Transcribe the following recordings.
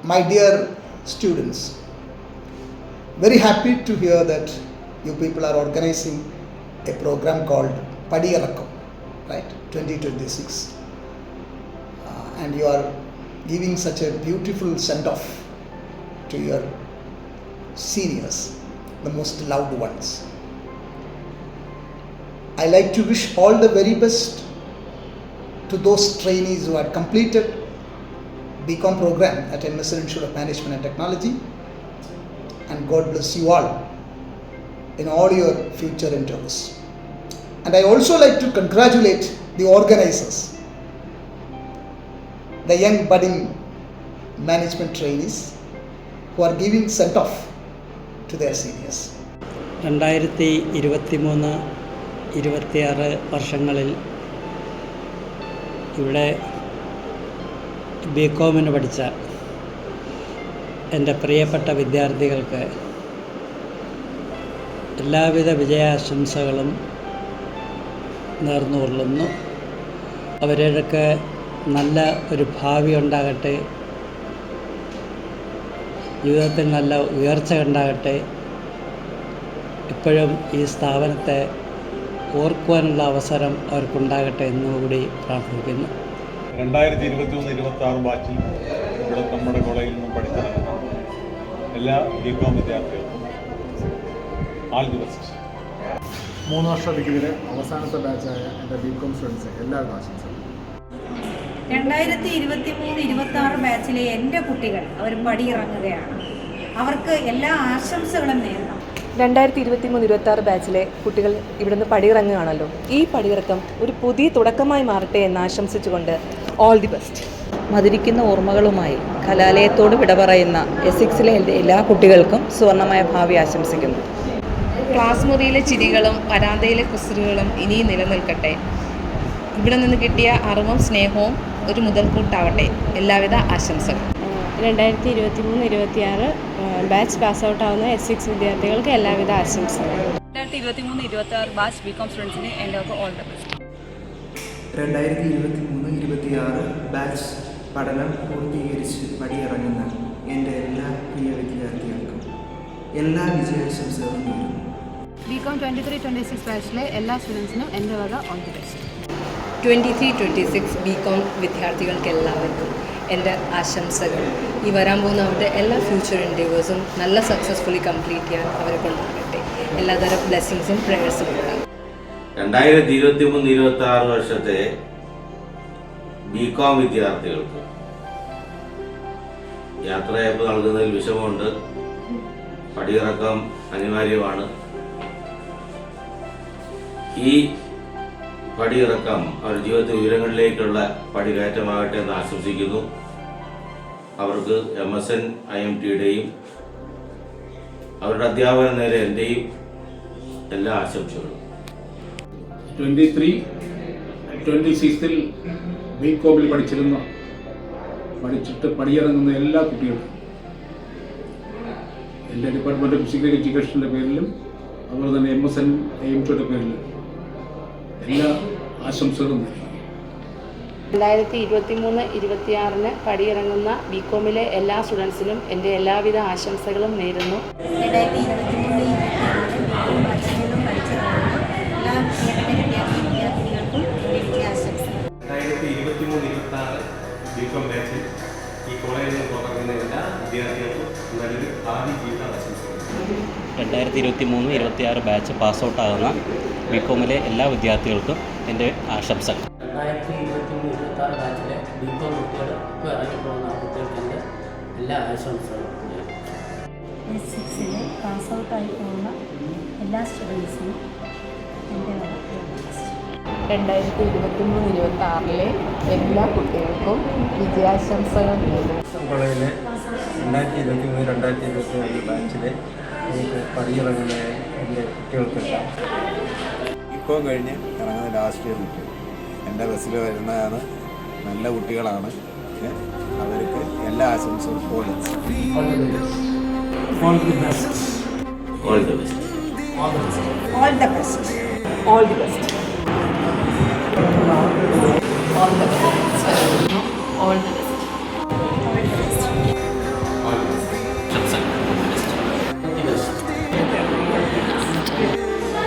my dear students, very happy to hear that you people are organizing a program called Padiyalakkam, right, 2026, and you are giving such a beautiful send-off to your seniors, the most loved ones. I like to wish all the very best to those trainees who had completed BCom program at MSN Institute of Management and Technology, and God bless you all in all your future endeavors. And I also like to congratulate the organizers, the young budding management trainees who are giving send-off to their seniors. 2023-26 വർഷങ്ങളിൽ ഇവിടെ ബികോമിന് പഠിച്ച എൻ്റെ പ്രിയപ്പെട്ട വിദ്യാർത്ഥികൾക്ക് എല്ലാവിധ വിജയാശംസകളും നേർന്നുകൊള്ളുന്നു. അവരുടെയൊക്കെ നല്ല ഒരു ഭാവി ഉണ്ടാകട്ടെ, ജീവിതത്തിൽ നല്ല ഉയർച്ച ഉണ്ടാകട്ടെ, ഇപ്പോഴും ഈ സ്ഥാപനത്തെ ഓർക്കുവാനുള്ള അവസരം അവർക്കുണ്ടാകട്ടെ എന്നുകൂടി പ്രാർത്ഥിക്കുന്നു. 2023-26 ബാച്ചിൽ ഇവിടെ നമ്മുടെ കോളേജിൽ നിന്നും പഠിച്ചിരിക്കുന്ന എല്ലാ ബികോം വിദ്യാർത്ഥികൾക്കും ആൾ ദി ബെസ്റ്റ്. 3 വർഷ ഡിഗ്രിയിലെ അവസാനത്തെ ബാച്ചായ എൻ്റെ ബികോം സ്റ്റുഡൻസ് എല്ലാവരും ആശംസകൾ. 2023-26 ബാച്ചിലെ എൻ്റെ കുട്ടികൾ അവർ പടിയിറങ്ങുകയാണ്. അവർക്ക് എല്ലാ ആശംസകളും നേരുന്നു. 2023-26 ബാച്ചിലെ കുട്ടികൾ ഇവിടുന്ന് പടിയിറങ്ങുകയാണല്ലോ. ഈ പടിയിറക്കം ഒരു പുതിയ തുടക്കമായി മാറട്ടെ എന്ന് ആശംസിച്ചുകൊണ്ട് ഓൾ ദി ബെസ്റ്റ്. മധുരിക്കുന്ന ഓർമ്മകളുമായി കലാലയത്തോട് വിട പറയുന്ന എസിക്സിലെ എല്ലാ കുട്ടികൾക്കും സുവർണമായ ഭാവി ആശംസിക്കുന്നു. ക്ലാസ് മുറിയിലെ ചിരികളും വരാന്തയിലെ കുസൃതികളും ഇനിയും നിലനിൽക്കട്ടെ. ഇവിടെ നിന്ന് കിട്ടിയ അറിവും സ്നേഹവും ഒരു മുതൽക്കൂട്ടാവട്ടെ. എല്ലാവിധ ആശംസകൾ. 2023-26 ബാച്ച് പാസ് ഔട്ട് ആവുന്ന എസിക്സ് വിദ്യാർത്ഥികൾക്ക് എല്ലാവിധ ആശംസകളും. 2023-26 ബാച്ച് ബികോം സ്റ്റുഡൻസിന് എൻ്റെ ഓൾ ദ ബെസ്റ്റ്. 2023-26 ബാച്ച് പഠനം പൂർത്തീകരിച്ച് പടിയിറങ്ങുന്ന എൻ്റെ എല്ലാ പ്രിയ വിദ്യാർത്ഥികൾക്കും എല്ലാ വിജയാശംസകളും നേരുന്നു. ബികോം 23-26 ബാച്ചിലെ എല്ലാ സ്റ്റുഡൻസിനും എൻ്റെ വക ഓൾ ദി ബെസ്റ്റ്. 23-26 ബികോം വിദ്യാർത്ഥികൾക്ക് എല്ലാവർക്കും എൻ്റെ ആശംസകൾ. ഈ വരാൻ പോകുന്ന അവരുടെ എല്ലാ ഫ്യൂച്ചർ എൻഡേവേഴ്സും നല്ല സക്സസ്ഫുള്ളി കംപ്ലീറ്റ് ചെയ്യാൻ അവരെ കൊണ്ടുപോകട്ടെ. എല്ലാതരം ബ്ലെസ്സിങ്സും പ്രേയേഴ്സും ഉണ്ടാകും. 2023-26 വർഷത്തെ ബികോം വിദ്യാർത്ഥികൾക്ക് യാത്രയയപ്പ് നൽകുന്നതിൽ വിഷമമുണ്ട്. പടിയിറക്കം അനിവാര്യമാണ്. ഈ പടിയിറക്കം അവരുടെ ജീവിതത്തിൽ ഉയരങ്ങളിലേക്കുള്ള പടികയറ്റമാകട്ടെ എന്ന് ആശംസിക്കുന്നു. അവർക്ക് MSN IMTയുടെയും അവരുടെ അധ്യാപന നേരെ എൻ്റെയും എല്ലാ ആശംസകളും. 23-26 ബികോമിൽ പഠിച്ചിട്ട് പടിയിറങ്ങുന്ന എല്ലാ കുട്ടികൾക്കും എൻ്റെ ഡിപ്പാർട്ട്മെൻറ്റ് ഓഫ് ഫിസിക്കൽ എഡ്യൂക്കേഷൻ്റെ പേരിലും അതുപോലെ തന്നെ MSN IMTയുടെ പേരിലും എല്ലാ ആശംസകളും. 2023-26 പടിയിറങ്ങുന്ന ബികോമിലെ എല്ലാ സ്റ്റുഡൻസിനും എൻ്റെ എല്ലാവിധ ആശംസകളും നേരുന്നു. 2023-26 ബാച്ചിലും പഠിച്ചിറങ്ങുന്ന എല്ലാ വിദ്യാർത്ഥികൾക്കും എൻ്റെ ആശംസകൾ. 2023-26 ബികോം ബാച്ചിൽ ഈ കോളേജിൽ തുടങ്ങുന്ന എല്ലാ വിദ്യാർത്ഥികൾക്കും നല്ലൊരു ഭാവി ജീവിതം ആശംസിക്കുന്നു. 2023-26 ബാച്ച് പാസ് ഔട്ട് ആകുന്ന ബികോമിലെ എല്ലാ വിദ്യാർത്ഥികൾക്കും എൻ്റെ ആശംസകൾ. 2023-26 ബാച്ചിലെ ബികോം കുട്ടികൾ ഇപ്പോൾ ഇറങ്ങിപ്പോകുന്ന കുട്ടികൾക്ക് എൻ്റെ എല്ലാ ആശംസകളും. എസിക്സിലെ പാസ് ഔട്ടായി പോകുന്ന എല്ലാ സ്റ്റുഡൻസിനും എൻ്റെ 2023-26 എല്ലാ കുട്ടികൾക്കും വിജയാശംസകൾ നേരുന്നു. കോളേജിലെ 2023-26 ബാച്ചിലെ എനിക്ക് പടിയിറങ്ങുന്ന എൻ്റെ കുട്ടികൾക്കെല്ലാം ബികോം കഴിഞ്ഞ് ഇറങ്ങുന്ന ലാസ്റ്റ് ഇയർ കുട്ടികൾ എൻ്റെ ബസ്സിൽ വരുന്നതാണ്. നല്ല കുട്ടികളാണ്. അവർക്ക് എല്ലാ ആശംസകളും. All the best. All the best. All the best. All the best. All the best. All the best. All the best.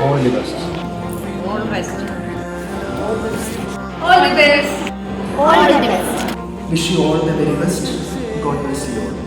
All the best. All the best. All the best. All the best. Wish you all the very best. God bless you all.